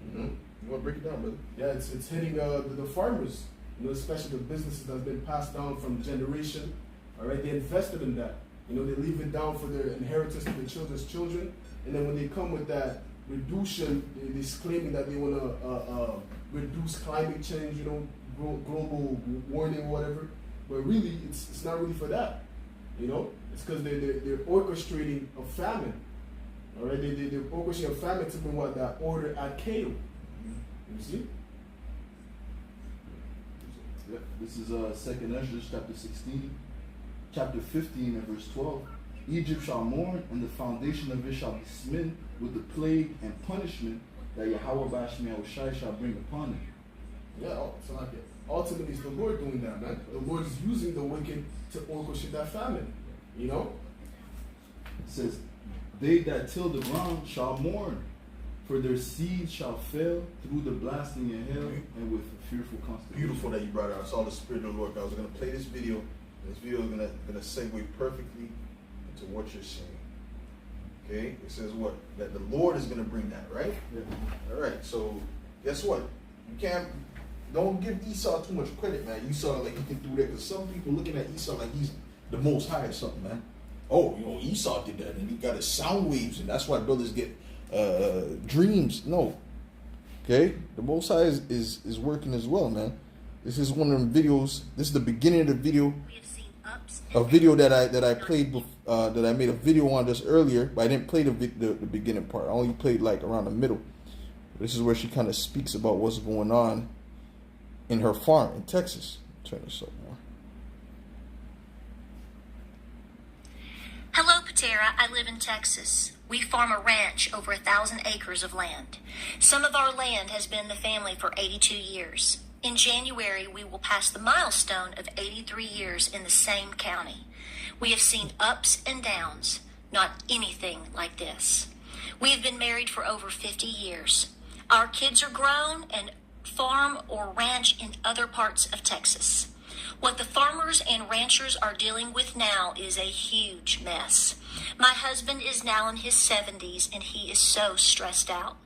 Mm-hmm. You want to break it down, brother? Yeah, it's hitting the farmers, especially the businesses that's been passed down from generation. All right, they invested in that. They leave it down for their inheritance to the children's children, and then when they come with that reduction, they're claiming that they want to reduce climate change, global warming, whatever. But really, it's not really for that. It's because they're orchestrating a famine. All right, they're orchestrating a famine to bring that order at chaos. You see? Yep. This is 2nd Ezra, chapter 16, chapter 15, and verse 12. "Egypt shall mourn, and the foundation of it shall be smitten with the plague and punishment that Yahweh Bashmi shall bring upon it." Yeah, so ultimately it's the Lord doing that, man. The Lord is using the wicked to orchestrate that famine. It says, "They that till the ground shall mourn, for their seed shall fail through the blasting and hail and with fearful consternation." Beautiful that you brought it out. I saw the Spirit of the Lord. I was going to play this video. This video is going to segue perfectly into what you're saying. Okay? It says what? That the Lord is going to bring that, right? Yeah. All right. So guess what? Don't give Esau too much credit, man. Esau, like, he can do that, because some people looking at Esau like he's the most high or something, man. Oh, Esau did that, and he got his sound waves, and that's why brothers get dreams. No. Okay? The Most High is working as well, man. This is one of them videos. This is the beginning of the video. A video that I played that I made a video on just earlier, but I didn't play the beginning part. I only played like around the middle. This is where she kind of speaks about what's going on in her farm in Texas. Turn this up now. Hello, Patera. I live in Texas. We farm a ranch over 1,000 acres of land. Some of our land has been in the family for 82 years. In January, we will pass the milestone of 83 years in the same county. We have seen ups and downs, not anything like this. We have been married for over 50 years. Our kids are grown and farm or ranch in other parts of Texas. What the farmers and ranchers are dealing with now is a huge mess. My husband is now in his 70s and he is so stressed out.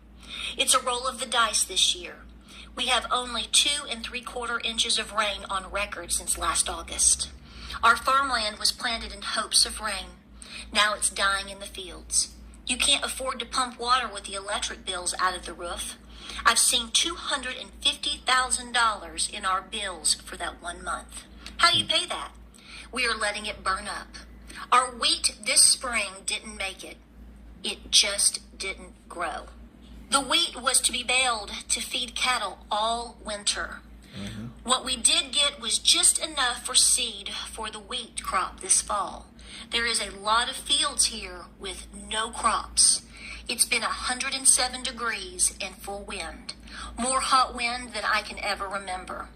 It's a roll of the dice this year. We have only 2 3/4 inches of rain on record since last August. Our farmland was planted in hopes of rain. Now it's dying in the fields. You can't afford to pump water with the electric bills out of the roof. I've seen $250,000 in our bills for that 1 month. How do you pay that? We are letting it burn up. Our wheat this spring didn't make it. It just didn't grow. The wheat was to be baled to feed cattle all winter. Mm-hmm. What we did get was just enough for seed for the wheat crop this fall. There is a lot of fields here with no crops. It's been 107 degrees and full wind. More hot wind than I can ever remember.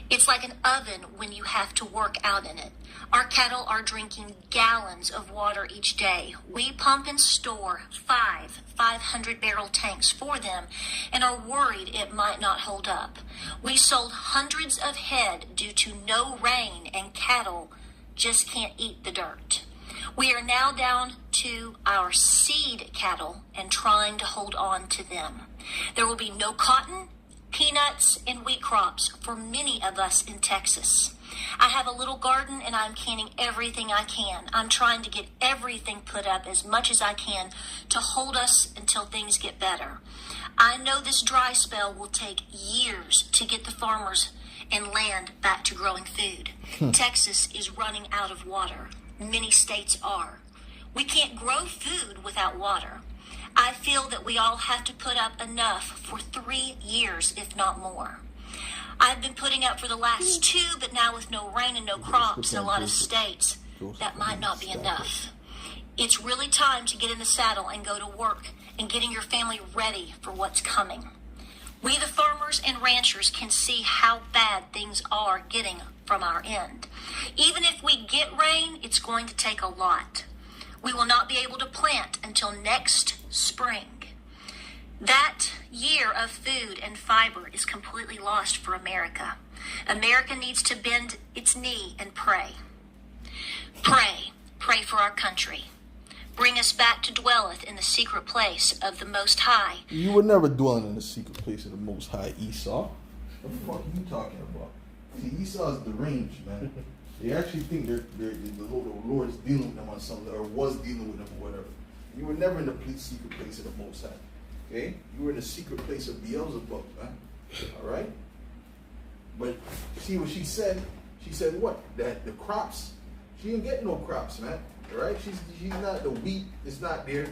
It's like an oven when you have to work out in it. Our cattle are drinking gallons of water each day. We pump and store 500-barrel tanks for them and are worried it might not hold up. We sold hundreds of head due to no rain, and cattle just can't eat the dirt. We are now down to our seed cattle and trying to hold on to them. There will be no cotton, peanuts, and wheat crops for many of us in Texas. I have a little garden and I'm canning everything I can. I'm trying to get everything put up as much as I can to hold us until things get better. I know this dry spell will take years to get the farmers and land back to growing food. Texas is running out of water. Many states are. We can't grow food without water. I feel that we all have to put up enough for 3 years, if not more. I've been putting up for the last 2, but now with no rain and no crops in a lot of states, that might not be enough. It's really time to get in the saddle and go to work and getting your family ready for what's coming. We, the farmers and ranchers, can see how bad things are getting from our end. Even if we get rain, it's going to take a lot. We will not be able to plant until next spring. That year of food and fiber is completely lost for America. America needs to bend its knee and pray. Pray. Pray for our country. Bring us back to dwelleth in the secret place of the Most High. You were never dwelling in the secret place of the Most High, Esau. What the fuck are you talking about? See, Esau's deranged, man. They actually think the Lord is dealing with them on something, or was dealing with them, or whatever. You were never in the secret place of the Most High. Okay? You were in the secret place of Beelzebub, man. Alright? But see what she said? She said what? That the crops, she didn't get no crops, man. Right? She's not, the wheat is not there.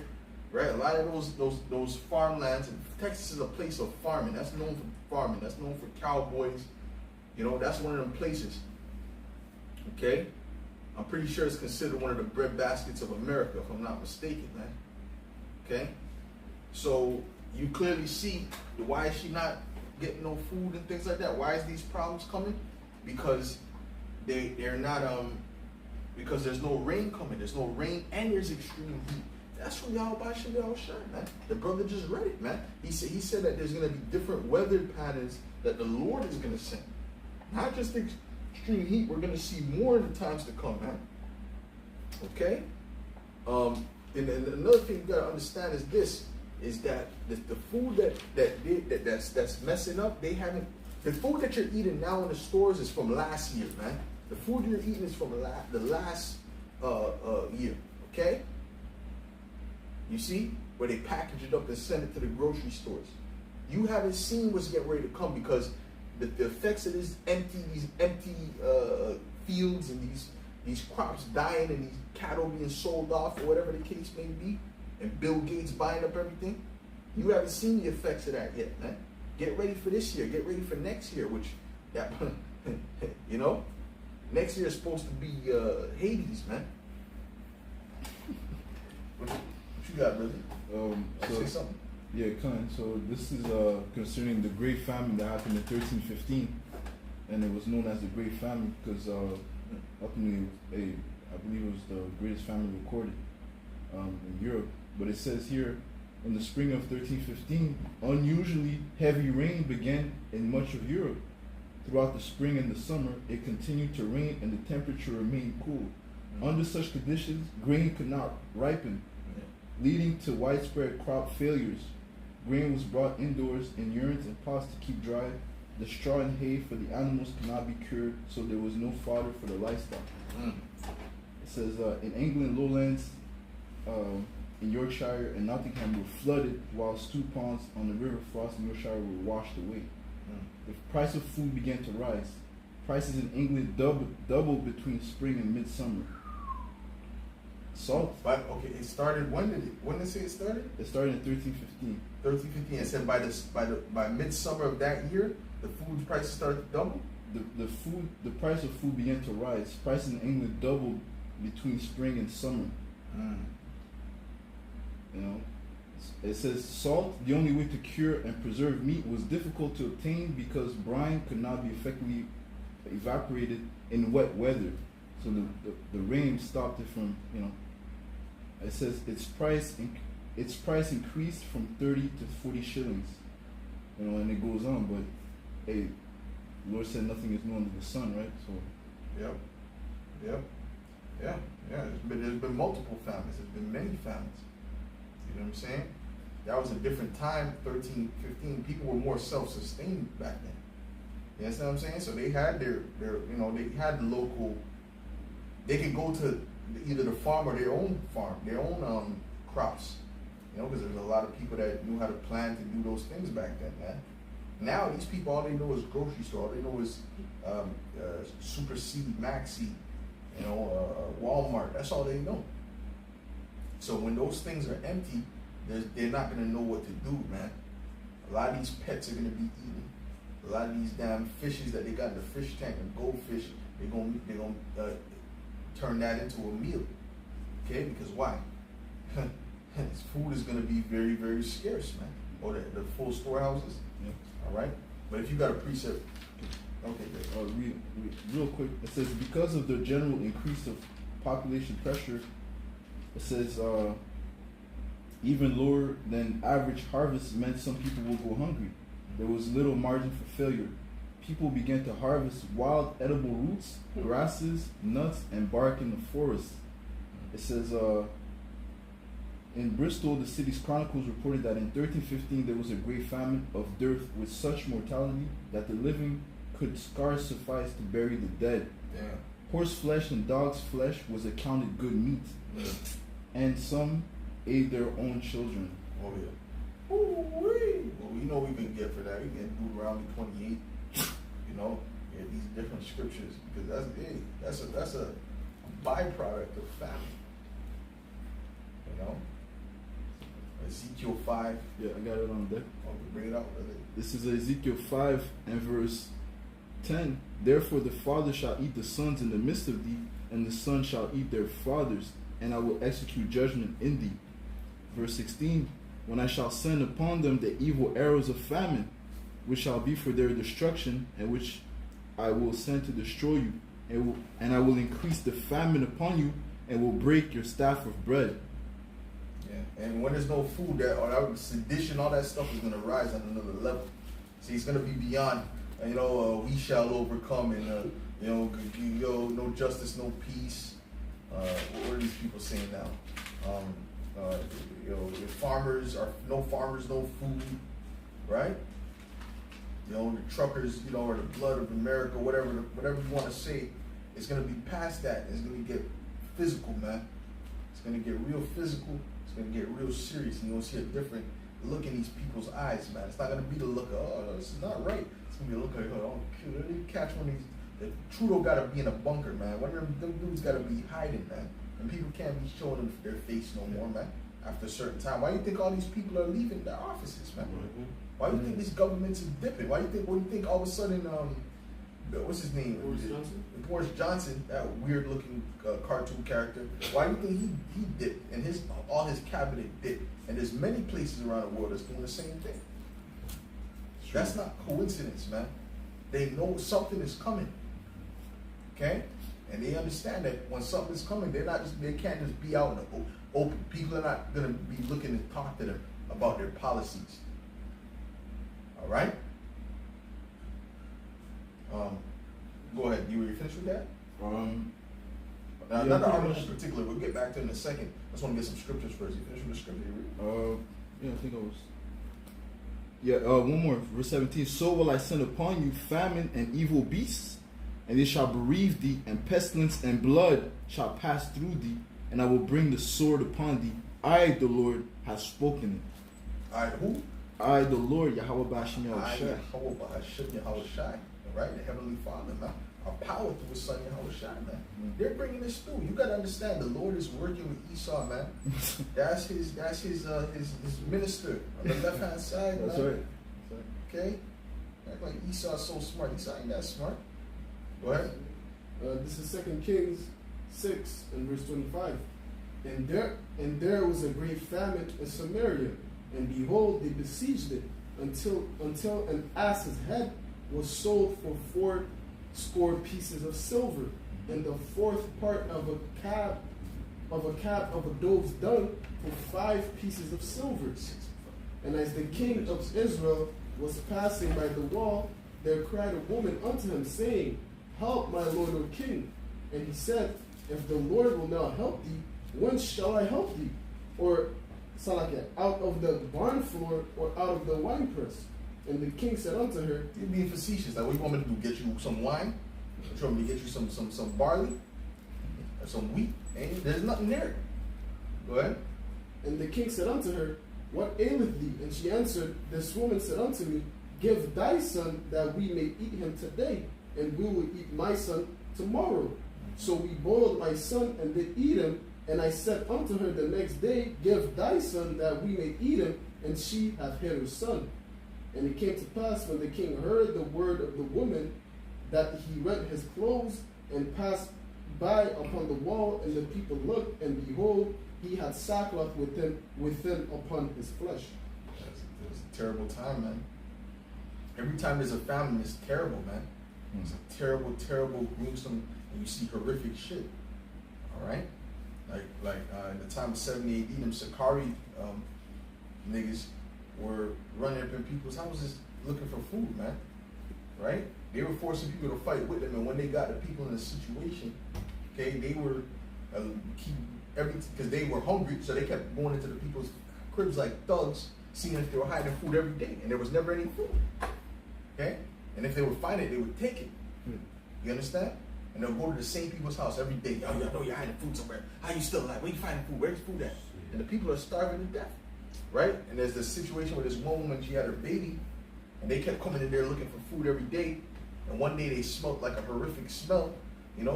Right? A lot of those farmlands, and Texas is a place of farming. That's known for farming. That's known for cowboys. You know, that's one of them places. Okay? I'm pretty sure it's considered one of the bread baskets of America, if I'm not mistaken, man. Okay? So you clearly see why is she not getting no food and things like that? Why is these problems coming? Because they're not because there's no rain coming. There's no rain and there's extreme heat. That's from Yahweh Shem, man. The brother just read it, man. He said that there's gonna be different weather patterns that the Lord is gonna send. Not just the extreme heat, we're gonna see more in the times to come, man. Okay? And another thing you gotta understand is this. Is that the food that's messing up? They haven't. The food that you're eating now in the stores is from last year, man. The food you're eating is from the last year. Okay. You see where they package it up and send it to the grocery stores. You haven't seen what's getting ready to come because the effects of these empty fields and these crops dying and these cattle being sold off or whatever the case may be. And Bill Gates buying up everything. You haven't seen the effects of that yet, man. Get ready for this year. Get ready for next year, which, you know, next year is supposed to be Hades, man. What you got, brother? Say something. Yeah, kind. So this is concerning the Great Famine that happened in 1315, and it was known as the Great Famine because ultimately, I believe it was the greatest famine recorded in Europe. But it says here, in the spring of 1315, unusually heavy rain began in much of Europe. Throughout the spring and the summer, it continued to rain and the temperature remained cool. Under such conditions, grain could not ripen, leading to widespread crop failures. Grain was brought indoors in urns and pots to keep dry. The straw and hay for the animals could not be cured, so there was no fodder for the livestock. It says in England, lowlands, in Yorkshire and Nottingham were flooded, while stew ponds on the river Floss in Yorkshire were washed away. The price of food began to rise. Prices in England doubled between spring and midsummer. Salt. But okay, it started. When did it say it started? It started in 1315. 1315. It said by midsummer of that year, the food prices started to double. The price of food began to rise. Prices in England doubled between spring and summer. You know, it says salt, the only way to cure and preserve meat, was difficult to obtain because brine could not be effectively evaporated in wet weather. So the rain stopped it from, you know. It says its price increased from 30 to 40 shillings. You know, and it goes on, but hey, the Lord said nothing is new under the sun, right? So Yep. There's been multiple famines. There's been many famines. You know what I'm saying? That was a different time, 13, 15. People were more self-sustained back then. You understand what I'm saying? So they had their you know, they had the local, they could go to either the farm or their own farm, their own crops. You know, because there was a lot of people that knew how to plant and do those things back then, man. Now these people, all they know is grocery store. All they know is Super Seed, Max Seed, you know, Walmart. That's all they know. So when those things are empty, they're not gonna know what to do, man. A lot of these pets are gonna be eaten. A lot of these damn fishes that they got in the fish tank and goldfish, they're gonna turn that into a meal. Okay, because why? Food is gonna be very, very scarce, man. Or the full storehouses. Yeah. All right. But if you got a precept, okay, great. Real quick, it says because of the general increase of population pressure, it says even lower than average harvest meant some people will go hungry. There was little margin for failure. People began to harvest wild edible roots, grasses, nuts, and bark in the forest. It says in Bristol, the city's chronicles reported that in 1315 there was a great famine of dearth with such mortality that the living could scarce suffice to bury the dead. Damn. Horse flesh and dog's flesh was accounted good meat, and some ate their own children. Oh yeah. Ooh-wee. Well, we know we can get for that. We can Deuteronomy 28. You know, these different scriptures, because that's a byproduct of famine. You know, Ezekiel 5. Yeah, I got it on deck. Oh, bring it out, brother. This is Ezekiel 5 and verse 10. Therefore the father shall eat the sons in the midst of thee, and the sons shall eat their fathers, and I will execute judgment in thee. Verse 16. When I shall send upon them the evil arrows of famine, which shall be for their destruction, and which I will send to destroy you, and I will increase the famine upon you, and will break your staff of bread. Yeah, and when there's no food, that sedition, all that stuff is going to rise on another level. See, it's going to be beyond, we shall overcome, and no justice, no peace. What are these people saying now? The farmers are no farmers, no food, right? The truckers, or the blood of America, whatever you want to say, it's going to be past that. It's going to get physical, man. It's going to get real physical. It's going to get real serious. And you're going to see a different look in these people's eyes, man. It's not going to be the look of, oh, no, this is not right. It's going to be a look of, oh, cute. They catch one of these. The Trudeau got to be in a bunker, man. One of them dudes got to be hiding, man. And people can't be showing them their face no more, man. After a certain time. Why do you think all these people are leaving their offices, man? Mm-hmm. Why do you think these governments are dipping? What do you think all of a sudden, what's his name? Boris Johnson, that weird looking cartoon character. Why do you think he dipped and all his cabinet dipped? And there's many places around the world that's doing the same thing. That's not coincidence, man. They know something is coming. Okay? And they understand that when something's coming, they can't just be out in the open. People are not gonna be looking to talk to them about their policies. All right. Go ahead. You were finished with that? Not the argument in particular. We'll get back to it in a second. I just want to get some scriptures first. You finished with the scripture you read? Yeah, I think I was. Yeah, one more. Verse 17. So will I send upon you famine and evil beasts, and they shall bereave thee, and pestilence and blood shall pass through thee, and I will bring the sword upon thee. I, the Lord, have spoken it. I, who? I, the Lord, Yahweh Bashim I, Yahushai. Yahweh Bashim Yahushai. Right? The Heavenly Father, man. Our power through His Son Yahushai, man. They're bringing this through. You got to understand, the Lord is working with Esau, man. That's his minister on the left hand side. That's man. right. Okay? Act like Esau's so smart. Esau ain't that smart. Go ahead. This is 2 Kings 6 and verse 25. And there was a great famine in Samaria, and behold, they besieged it until an ass's head was sold for 80 pieces of silver, and the fourth part of a cab of a dove's dung for 5 pieces of silver. And as the king of Israel was passing by the wall, there cried a woman unto him, saying, Help, my lord, O king. And he said, If the Lord will now help thee, whence shall I help thee? Or, out of the barn floor, or out of the winepress? And the king said unto her, You're being facetious. Like, what you want me to do? Get you some wine? You want me to get you some barley? Or some wheat? There's nothing there. Go ahead. And the king said unto her, What aileth thee? And she answered, This woman said unto me, Give thy son, that we may eat him today, and we will eat my son tomorrow. So we boiled my son and did eat him, And I said unto her the next day, Give thy son that we may eat him. And she hath hid her son. And it came to pass, when the king heard the word of the woman, that he rent his clothes and passed by upon the wall. And the people looked, and behold, he had sackcloth within upon his flesh. It was a terrible time, man. Every time there's a famine, it's terrible, man. It's a terrible, terrible, gruesome, and you see horrific shit. All right, like in the time of 70 AD, them Sakari niggas were running up in people's houses looking for food, man. Right? They were forcing people to fight with them, and when they got the people in a situation, okay, they were because they were hungry, so they kept going into the people's cribs like thugs, seeing if they were hiding food every day, and there was never any food. Okay? And if they would find it, they would take it. You understand? And they'll go to the same people's house every day. Oh, y'all know you're hiding food somewhere. How you still alive? Where you finding food? Where's food at? And the people are starving to death. Right? And there's this situation where this one woman, she had her baby, and they kept coming in there looking for food every day. And one day they smelled like a horrific smell,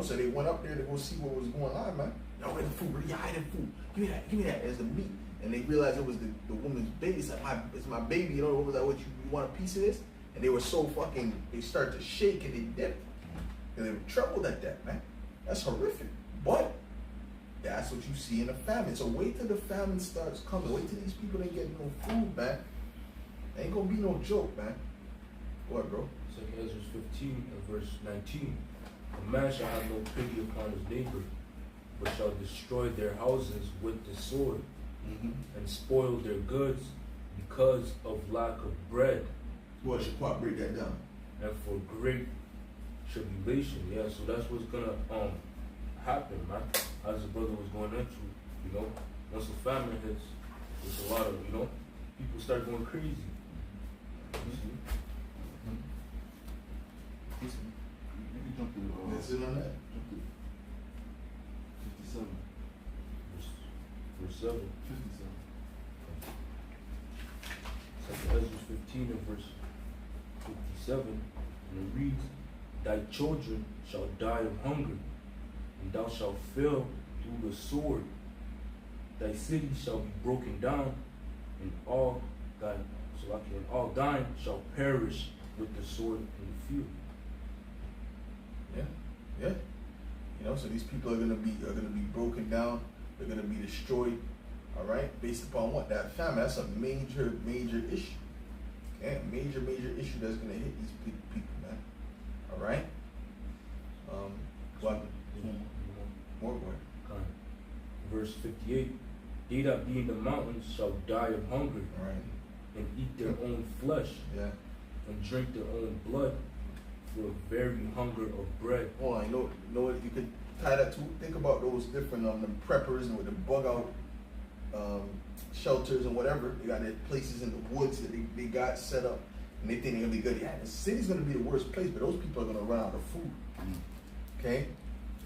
so they went up there to go see what was going on, man. Yo, where's the food? Where you hiding food? Give me that. There's the meat. And they realized it was the woman's baby. It's like, it's my baby. What was that? What you want a piece of this? And they were so they started to shake and they dipped. And they were troubled at that, man. That's horrific. But that's what you see in the famine. So wait till the famine starts coming. Wait till these people ain't getting no food, man. Ain't gonna be no joke, man. What, bro? Second Ezra 15 and verse 19. A man shall have no pity upon his neighbor, but shall destroy their houses with the sword, and spoil their goods because of lack of bread. What should Quap break that down? And for great tribulation. Yeah, so that's what's gonna happen, man. As the brother was going into, once the famine hits, there's a lot of, people start going crazy. You see? You can jump to That's it on that. jump to 57. Verse 7. 57. Second Ezra 15 and verse 57, and it reads, Thy children shall die of hunger, and thou shalt fail through the sword. Thy cities shall be broken down, and all thine shall perish with the sword in the field. Yeah. So these people are gonna be broken down. They're gonna be destroyed. All right, based upon what? That famine. That's a major issue. Okay, major issue that's gonna hit these people, man. All right. What? More. Verse 58. They that be in the mountains shall die of hunger, All right. and eat their own flesh, Yeah. and drink their own blood, for the very hunger of bread. Oh, I know what you could tie that to. Think about those different the preppers and with the bug out shelters and whatever. They got their places in the woods that they got set up, and they think they're gonna be good. Yeah, the city's gonna be the worst place, but those people are gonna run out of food. Okay?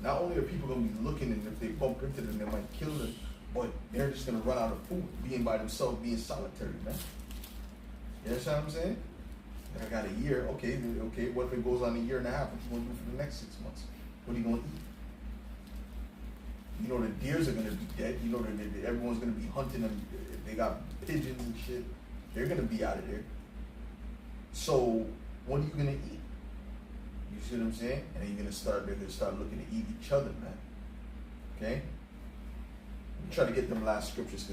Not only are people gonna be looking, and if they bump into them, they might kill them, but they're just gonna run out of food, being by themselves, being solitary, man. You understand what I'm saying? I got a year. Okay. What if it goes on a year and a half? What you gonna do for the next 6 months? What are you gonna eat? The deers are gonna be dead. That everyone's gonna be hunting them. They got pigeons and shit. They're gonna be out of there. So what are you gonna eat? You see what I'm saying? And they're gonna start looking to eat each other, man. Okay? Try to get them last scriptures.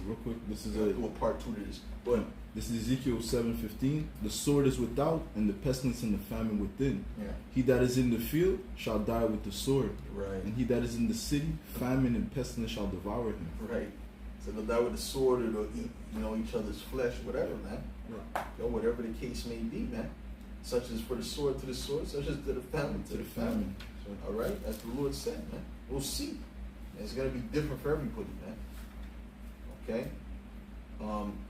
Real quick, this is Do a part 2 to this. But This is Ezekiel 7:15. The sword is without, and the pestilence and the famine within. yeah, He that is in the field shall die with the sword, right. and he that is in the city, famine and pestilence shall devour him. Right. So they'll die with the sword, or they'll eat, each other's flesh, whatever, man. Whatever the case may be, man. Such as for the sword to the sword, such as to the famine to the famine. All right, as the Lord said, man. We'll see. And it's gonna be different for everybody, man. Okay.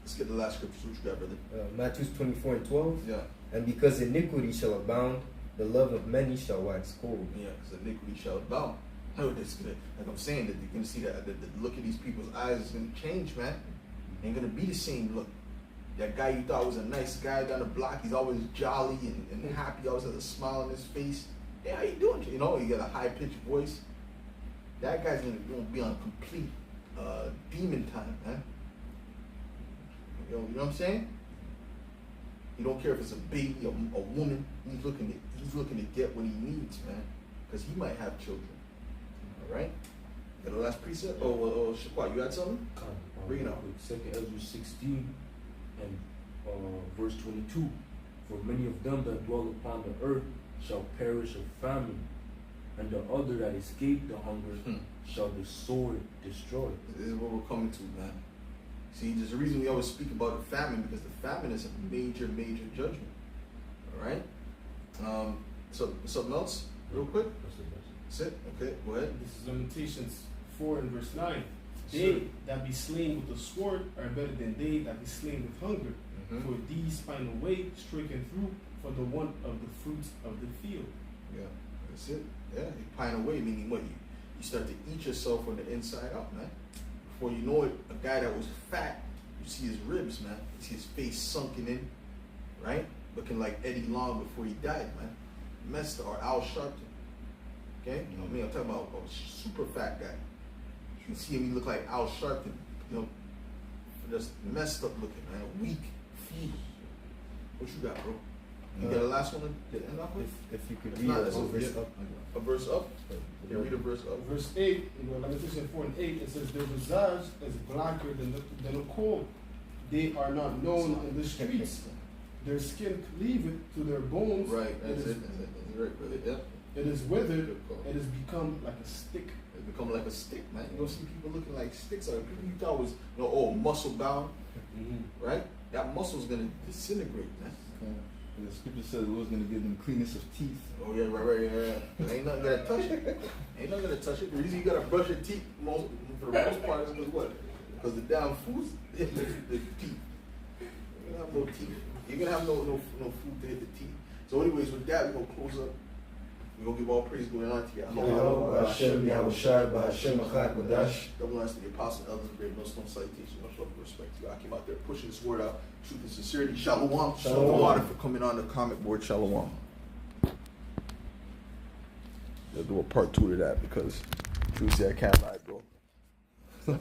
Let's get the last scripture. What you got, brother? Matthew 24 and 12. Yeah. And because iniquity shall abound, the love of many shall wax cold. Yeah, because iniquity shall abound. Like I'm saying, that you're gonna see that the look at these people's eyes is gonna change, man. Ain't gonna be the same look. That guy you thought was a nice guy down the block, he's always jolly and happy, always has a smile on his face. Hey, how you doing? He got a high pitched voice. that guy's gonna be on complete demon time, man. You know what I'm saying? He don't care if it's a baby, a woman. He's looking to get what he needs, man, because he might have children. All right. Got the last precept? Shaqua, you got something? Bring it out. 2 Ezra 16 and verse 22. For many of them that dwell upon the earth shall perish of famine, and the other that escape the hunger shall the sword destroy. This is what we're coming to, man. See, there's a reason we always speak about the famine, because the famine is a major, major judgment. All right? So something else, real quick? That's it? Okay, go ahead. This is Lamentations 4 and verse 9. They that be slain with the sword are better than they that be slain with hunger. For these find a way stricken through for the want of the fruits of the field. Yeah, that's it. Yeah, you pine away, meaning what? You start to eat yourself from the inside out, man. Before you know it, a guy that was fat, you see his ribs, man. You see his face sunken in, right? Looking like Eddie Long before he died, man. Messed or Al Sharpton. Okay? You know what I mean? I'm talking about a super fat guy. You can see him, he look like Al Sharpton. You know, just messed up looking, man. Weak, feeble. What you got, bro? You got a last one to end off with? If you could If read not, a that's verse okay. up. A verse up? Yeah, read a verse up. Verse 8, in Lamentations 4 and 8, it says, their visage is blacker than a coal. They are not known in the streets. Their skin cleaveth to their bones. Right, that's it. That's right, brother. Yep. It is withered. It has become like a stick. It's become like a stick, man. You don't see people looking like sticks. Or people you thought was, muscle bound, right? That muscle's gonna disintegrate, man. The scripture says the Lord's going to give them cleanness of teeth. Oh yeah, right, yeah. Ain't nothing gonna touch it. Ain't nothing gonna touch it. The reason you gotta brush your teeth for the most part is because what? Because the damn food's the teeth. You're gonna have no teeth. You're gonna have no food to hit the teeth. So anyways, with that, we're gonna close up. We're gonna give all praise going on to Yahweh. Hashem, Yahushai, Hashem, Achad, Kodash. Double honors to the apostle, elders, and great millstone salutation. Much love and respect to you. I came out there pushing this word out, truth and sincerity. Shalom. Shalom. Water for coming on the comment board. Shalom. They'll do a part 2 to that because Tuesday I can't lie, bro.